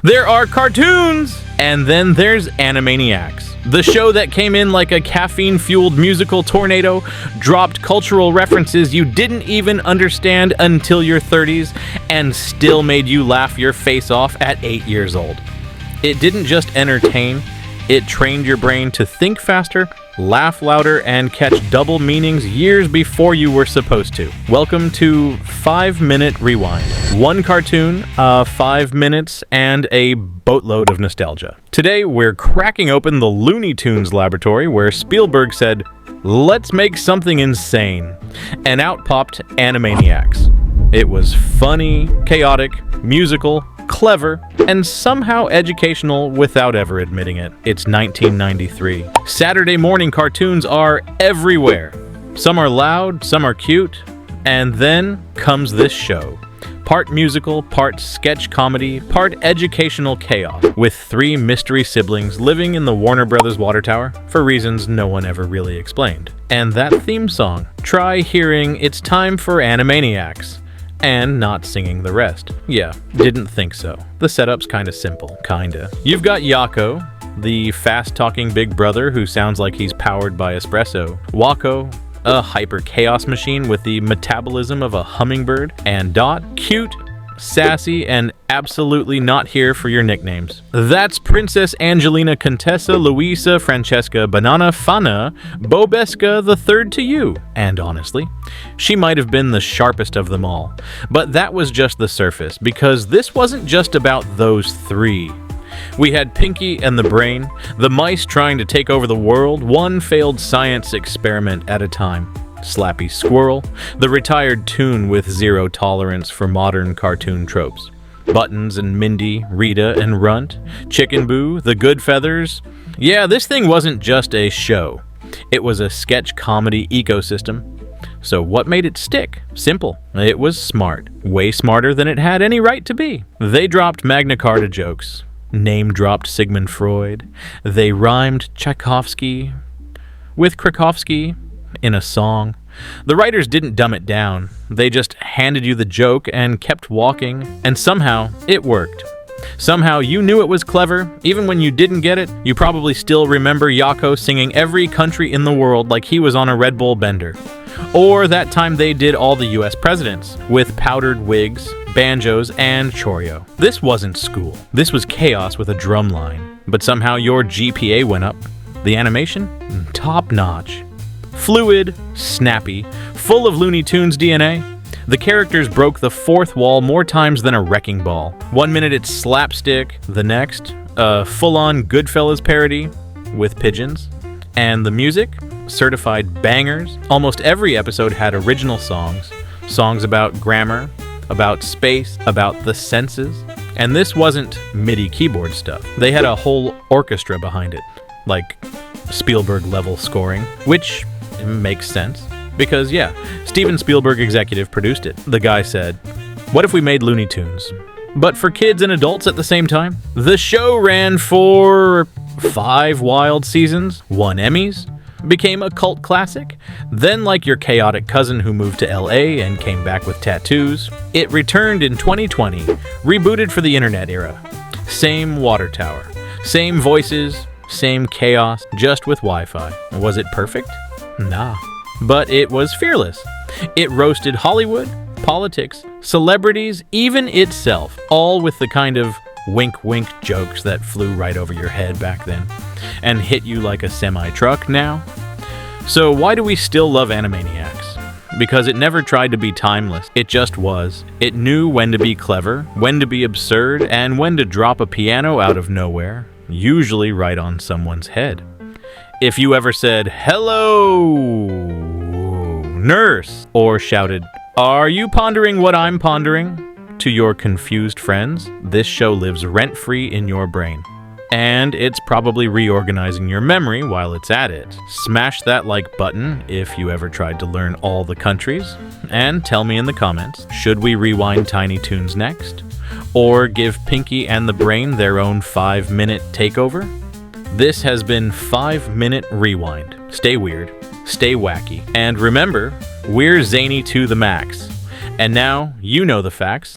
There are cartoons! And then there's Animaniacs, the show that came in like a caffeine-fueled musical tornado, dropped cultural references you didn't even understand until your 30s, and still made you laugh your face off at 8 years old. It didn't just entertain, it trained your brain to think faster, laugh louder, and catch double meanings years before you were supposed to. Welcome to 5 Minute Rewind. One cartoon, 5 minutes, and a boatload of nostalgia. Today, we're cracking open the Looney Tunes laboratory where Spielberg said, "Let's make something insane." And out popped Animaniacs. It was funny, chaotic, musical, clever, and somehow educational without ever admitting it. It's 1993. Saturday morning cartoons are everywhere. Some are loud, some are cute, and then comes this show. Part musical, part sketch comedy, part educational chaos, with 3 mystery siblings living in the Warner Brothers water tower for reasons no one ever really explained. And that theme song. Try hearing "It's Time for Animaniacs" and not singing the rest. Yeah, didn't think so. The setup's kinda simple. Kinda. You've got Yakko, the fast-talking big brother who sounds like he's powered by espresso. Wakko, a hyper-chaos machine with the metabolism of a hummingbird. And Dot, cute, sassy, and absolutely not here for your nicknames. That's Princess Angelina Contessa Luisa Francesca Banana Fana Bobesca the third to you. And honestly, she might have been the sharpest of them all. But that was just the surface, because this wasn't just about those 3. We had Pinky and the Brain, the mice trying to take over the world, one failed science experiment at a time. Slappy Squirrel, the retired toon with zero tolerance for modern cartoon tropes. Buttons and Mindy, Rita and Runt, Chicken Boo, the Good Feathers. Yeah, this thing wasn't just a show. It was a sketch comedy ecosystem. So what made it stick? Simple. It was smart. Way smarter than it had any right to be. They dropped Magna Carta jokes. Name-dropped Sigmund Freud. They rhymed Tchaikovsky with Krakowski in a song. The writers didn't dumb it down. They just handed you the joke and kept walking, and somehow it worked. Somehow you knew it was clever. Even when you didn't get it, you probably still remember Yakko singing every country in the world like he was on a Red Bull bender. Or that time they did all the US presidents, with powdered wigs, banjos, and choreo. This wasn't school. This was chaos with a drum line. But somehow your GPA went up. The animation? Top notch. Fluid, snappy, full of Looney Tunes DNA. The characters broke the 4th wall more times than a wrecking ball. One minute it's slapstick, the next, a full-on Goodfellas parody with pigeons. And the music? Certified bangers. Almost every episode had original songs. Songs about grammar, about space, about the senses. And this wasn't MIDI keyboard stuff. They had a whole orchestra behind it, like Spielberg-level scoring, which makes sense. Because, yeah, Steven Spielberg executive produced it. The guy said, "What if we made Looney Tunes, but for kids and adults at the same time?" The show ran for 5 wild seasons, won Emmys, became a cult classic. Then, like your chaotic cousin who moved to LA and came back with tattoos, it returned in 2020, rebooted for the internet era. Same water tower, same voices, same chaos, just with Wi-Fi. Was it perfect? Nah. But it was fearless. It roasted Hollywood, politics, celebrities, even itself, all with the kind of wink-wink jokes that flew right over your head back then and hit you like a semi-truck now. So why do we still love Animaniacs? Because it never tried to be timeless. It just was. It knew when to be clever, when to be absurd, and when to drop a piano out of nowhere, usually right on someone's head. If you ever said, "Hello, nurse," or shouted, "Are you pondering what I'm pondering?" to your confused friends, this show lives rent-free in your brain. And it's probably reorganizing your memory while it's at it. Smash that like button if you ever tried to learn all the countries. And tell me in the comments, should we rewind Tiny Toons next? Or give Pinky and the Brain their own 5-minute takeover? This has been 5 Minute Rewind. Stay weird, stay wacky, and remember, we're zany to the max. And now, you know the facts.